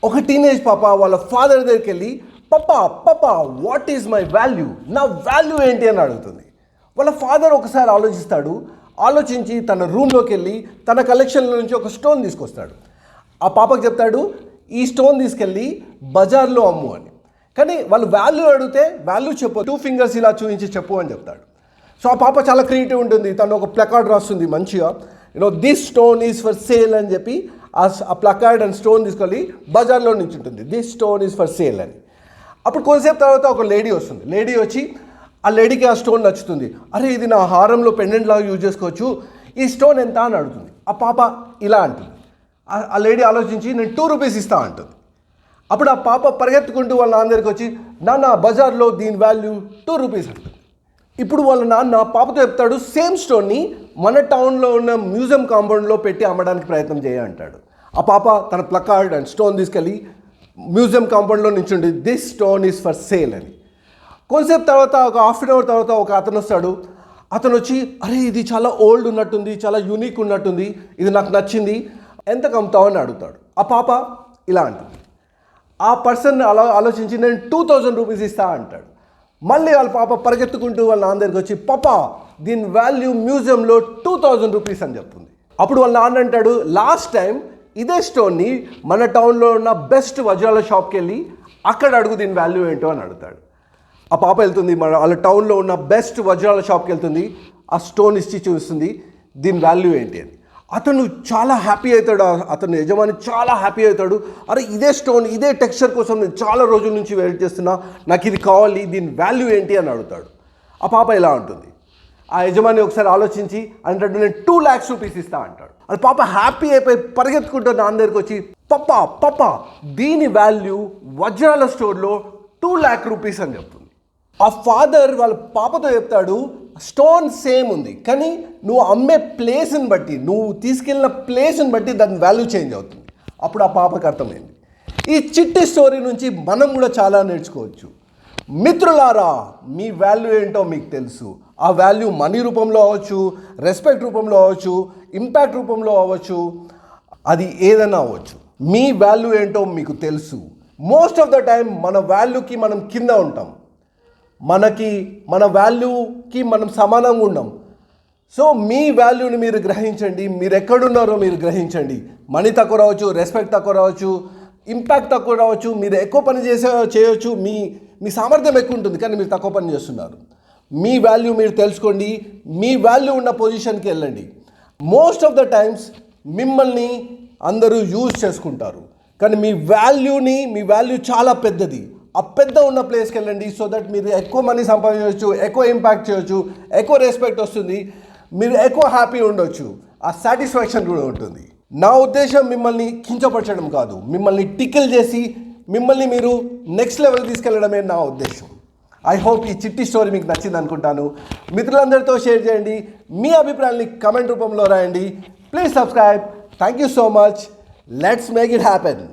ఒక టీనేజ్ పాప వాళ్ళ ఫాదర్ దగ్గరికి వెళ్ళి పప్పా పప్పా వాట్ ఈజ్ మై వాల్యూ, నా వాల్యూ ఏంటి అని అడుగుతుంది. వాళ్ళ ఫాదర్ ఒకసారి ఆలోచించి తన రూమ్లోకి వెళ్ళి తన కలెక్షన్లో నుంచి ఒక స్టోన్ తీసుకొస్తాడు. ఆ పాపకు చెప్తాడు ఈ స్టోన్ తీసుకెళ్ళి బజార్లో అమ్ము అని. కానీ వాళ్ళు వాల్యూ అడిగితే వాల్యూ చెప్పు, 2 ఫింగర్స్ ఇలా చూపించి చెప్పు అని చెప్తాడు. సో ఆ పాప చాలా క్రియేటివ్ ఉంటుంది. తను ఒక ప్లకార్డ్ రాస్తుంది మంచిగా, this stone is for sale అని చెప్పి ఆ ప్లకార్డ్ అండ్ స్టోన్ తీసుకెళ్ళి బజార్లో నుంచి ఉంటుంది, this stone is for sale అని. అప్పుడు కొంతసేపు తర్వాత ఒక లేడీ వస్తుంది. లేడీ వచ్చి ఆ లేడీకి ఆ స్టోన్ నచ్చుతుంది. అరే ఇది నా హారంలో పెండెంట్ లాగా యూజ్ చేసుకోవచ్చు, ఈ స్టోన్ ఎంత అని అడుగుతుంది. ఆ పాప ఇలా అంటుంది. ఆ లేడీ ఆలోచించి నేను 2 రూపీస్ ఇస్తా అంటుంది. అప్పుడు ఆ పాప పరిగెత్తుకుంటూ వాళ్ళ నాన్న దగ్గరికి వచ్చి నాన్న బజార్లో దీని వాల్యూ 2 రూపీస్ అంటుంది. ఇప్పుడు వాళ్ళ నాన్న పాపతో చెప్తాడు సేమ్ స్టోన్ని మన టౌన్లో ఉన్న మ్యూజియం కాంపౌండ్లో పెట్టి అమ్మడానికి ప్రయత్నం అంటాడు. ఆ పాప తన ప్లకార్డ్ అండ్ స్టోన్ తీసుకెళ్ళి మ్యూజియం కాంపౌండ్లో నించుండి this stone is for sale అని. కొంతసేపు తర్వాత ఒక హాఫ్ అన్ అవర్ తర్వాత ఒక అతను వస్తాడు. అతను వచ్చి అరే ఇది చాలా ఓల్డ్ ఉన్నట్టుంది, చాలా యూనిక్ ఉన్నట్టుంది, ఇది నాకు నచ్చింది, ఎంత అమ్ముతావు అని అడుగుతాడు. ఆ పాప ఇలా అంటుంది. ఆ పర్సన్ ఆలోచించి నేను 2000 రూపీస్ ఇస్తా అంటాడు. మళ్ళీ వాళ్ళ పాప పరిగెత్తుకుంటూ వాళ్ళ నాన్న దగ్గరికి వచ్చి పాపా దీని వాల్యూ మ్యూజియంలో 2000 రూపీస్ అని చెప్తుంది. అప్పుడు వాళ్ళ నాన్న అంటాడు లాస్ట్ టైం ఇదే స్టోన్ని మన టౌన్లో ఉన్న బెస్ట్ వజ్రాల షాప్కి వెళ్ళి అక్కడ అడుగు దీని వాల్యూ ఏంటో అని అడుగుతాడు. ఆ పాప వెళ్తుంది, వాళ్ళ టౌన్లో ఉన్న బెస్ట్ వజ్రాల షాప్కి వెళ్తుంది, ఆ స్టోన్ ఇచ్చి చూస్తుంది దీని వాల్యూ ఏంటి అని. అతను చాలా హ్యాపీ అవుతాడు, అతను యజమాని చాలా హ్యాపీ అవుతాడు. అరే ఇదే స్టోన్ ఇదే టెక్స్చర్ కోసం నేను చాలా రోజుల నుంచి వెయిట్ చేస్తున్నా, నాకు ఇది కావాలి, దీని వాల్యూ ఏంటి అని అడుగుతాడు. ఆ పాప ఇలా ఉంటుంది. ఆ యజమాని ఒకసారి ఆలోచించి అంటాడు నేను 2 lakhs రూపీస్ ఇస్తా అంటాడు. అది పాప హ్యాపీ అయిపోయి పరిగెత్తుకుంటూ నాన్న దగ్గరికి వచ్చి పప్పా దీని వాల్యూ వజ్రాల స్టోర్లో 2 lakh రూపీస్ అని చెప్తుంది. ఆ ఫాదర్ వాళ్ళ పాపతో చెప్తాడు స్టోన్ సేమ్ ఉంది, కానీ నువ్వు అమ్మే ప్లేస్ని బట్టి, నువ్వు తీసుకెళ్ళిన ప్లేస్ని బట్టి దాని వాల్యూ చేంజ్ అవుతుంది. అప్పుడు ఆ పాపకు అర్థమైంది. ఈ చిట్టి స్టోరీ నుంచి మనం కూడా చాలా నేర్చుకోవచ్చు. మిత్రులారా మీ వాల్యూ ఏంటో మీకు తెలుసు. ఆ వాల్యూ మనీ రూపంలో అవ్వచ్చు, రెస్పెక్ట్ రూపంలో అవ్వచ్చు, ఇంపాక్ట్ రూపంలో అవ్వచ్చు, అది ఏదైనా అవ్వచ్చు. మీ వాల్యూ ఏంటో మీకు తెలుసు. మోస్ట్ ఆఫ్ ద టైం మన వాల్యూకి మనం కింద ఉంటాం, మన వాల్యూకి మనం సమానంగా ఉన్నాం. సో మీ వాల్యూని మీరు గ్రహించండి, మీరు ఎక్కడున్నారో మీరు గ్రహించండి. మనీ తక్కువ రావచ్చు, రెస్పెక్ట్ తక్కువ రావచ్చు, ఇంపాక్ట్ తక్కువ రావచ్చు, మీరు ఎక్కువ పని చేయవచ్చు, మీ సామర్థ్యం ఎక్కువ ఉంటుంది కానీ మీరు తక్కువ పని చేస్తున్నారు. మీ వాల్యూ మీరు తెలుసుకోండి, మీ వాల్యూ ఉన్న పొజిషన్కి వెళ్ళండి. మోస్ట్ ఆఫ్ ద టైమ్స్ మిమ్మల్ని అందరూ యూజ్ చేసుకుంటారు, కానీ మీ వాల్యూ చాలా పెద్దది. ఆ పెద్ద ఉన్న ప్లేస్కి వెళ్ళండి, సో దట్ మీరు ఎక్కువ మనీ సంపాదించవచ్చు, ఎక్కువ ఇంపాక్ట్ చేయవచ్చు, ఎక్కువ రెస్పెక్ట్ వస్తుంది, మీరు ఎక్కువ హ్యాపీ ఉండొచ్చు, ఆ సాటిస్ఫాక్షన్ కూడా ఉంటుంది. నా ఉద్దేశం మిమ్మల్ని కించపరచడం కాదు, మిమ్మల్ని టికిల్ చేసి మిమ్మల్ని మీరు నెక్స్ట్ లెవెల్ తీసుకెళ్ళడమే నా ఉద్దేశం. ఐ హోప్ ఈ చిట్టి స్టోరీ మీకు నచ్చింది అనుకుంటాను. మిత్రులందరితో షేర్ చేయండి, మీ అభిప్రాయాన్ని కమెంట్ రూపంలో రాయండి. Please subscribe. Thank you so much. Let's make it happen.